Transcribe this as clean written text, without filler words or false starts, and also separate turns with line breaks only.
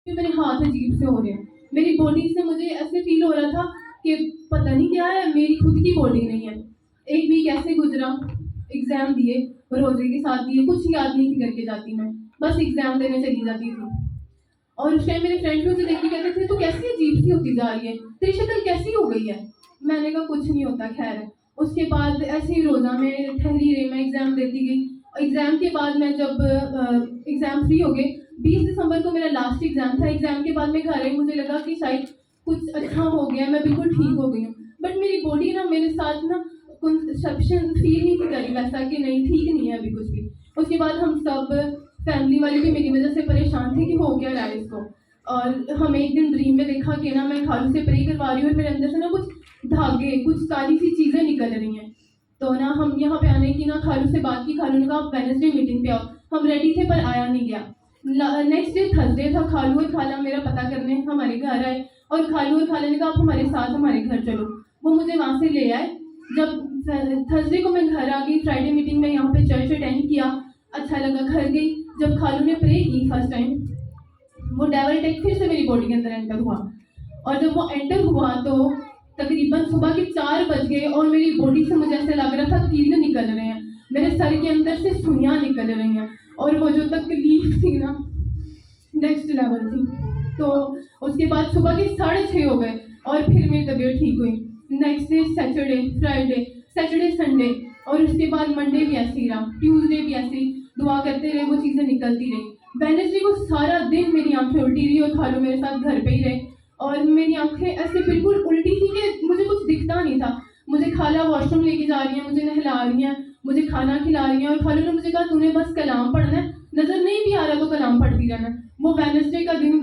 कि मेरे हाथ अजीब से हो रहे हैं, मेरी बॉडी से मुझे ऐसे फील हो रहा था कि पता नहीं क्या है, मेरी खुद की बॉडी नहीं है। एक वीक ऐसे गुजरा, एग्ज़ाम दिए, रोज़े के साथ दिए, कुछ याद नहीं थी करके जाती मैं, बस एग्ज़ाम देने चली जाती थी। और उस टाइम मेरे फ्रेंड्स मुझे देख के कहते थे, "तू कैसी अजीब-सी होती जा रही है? तेरी शक्ल कैसी हो गई है?" मैंने कहा, "कुछ नहीं होता, खैर।" उसके बाद ऐसे ही रोज़ा में ठहरी रही, मैं एग्ज़ाम देती गई। एग्ज़ाम के बाद मैं जब एग्ज़ाम फ्री हो गए, 20 दिसंबर को मेरा लास्ट एग्ज़ाम था। एग्ज़ाम के बाद मैं घर आई, मुझे लगा कि शायद कुछ अच्छा हो गया, मैं बिल्कुल ठीक हो गई हूँ। बट मेरी बॉडी ना मेरे साथ ना कंसेप्शन फ़ील नहीं कर रही वैसा कि नहीं, ठीक नहीं है अभी कुछ भी। उसके बाद हम सब फैमिली वाले भी मेरी वज़ह से परेशान थे कि हो क्या रहा है इसको। और हमें एक दिन ड्रीम में देखा कि ना मैं खालू से प्रे करवा रही हूँ और मेरे अंदर से ना कुछ धागे, कुछ काली सी चीज़ें निकल रही हैं। तो ना हम यहाँ पे आने की ना खालू से बात की, खालू ने कहा आप वेडनेसडे मीटिंग पे आओ। हम रेडी थे पर आया नहीं गया। नेक्स्ट डे थर्सडे था, खालू और खाला मेरा पता करने हमारे घर आए और खालू और खाला ने कहा आप हमारे साथ हमारे घर चलो। वो मुझे वहाँ से ले आए। जब थर्सडे को मैं घर आ गई, फ्राइडे मीटिंग में यहाँ पे चर्च अटेंड किया, अच्छा लगा, घर गई। जब खालू ने प्रे की फर्स्ट टाइम, वो डेविल टेक फिर से मेरी बॉडी के अंदर एंटर हुआ। और जब वो एंटर हुआ तो तकरीबन सुबह के 4 बज गए और मेरी बॉडी से मुझे ऐसे लग रहा था कीड़े निकल रहे हैं, मेरे सर के अंदर से सुइयाँ निकल रही हैं और वो जो तकलीफ थी ना नेक्स्ट लेवल थी। तो उसके बाद सुबह के 6:30 हो गए और फिर मेरी तबीयत ठीक हुई। Next day Saturday, Friday, Saturday, Sunday और उसके बाद मंडे भी ऐसे ही रहा, ट्यूसडे भी ऐसे ही दुआ करते रहे, वो चीज़ें निकलती रही। वेडनेसडे को सारा दिन मेरी आंखें उल्टी रही और खालू मेरे साथ घर पे ही रहे और मेरी आंखें ऐसे बिल्कुल उल्टी थी कि मुझे कुछ दिखता नहीं था। मुझे खाला वॉशरूम लेके जा रही है, मुझे नहला रही हैं, मुझे खाना खिला रही हैं और खालू ने मुझे कहा तूने बस कलाम पढ़ना है, नज़र नहीं भी आ रहा तो कलाम पढ़ती रहना। वो वेडनेसडे का दिन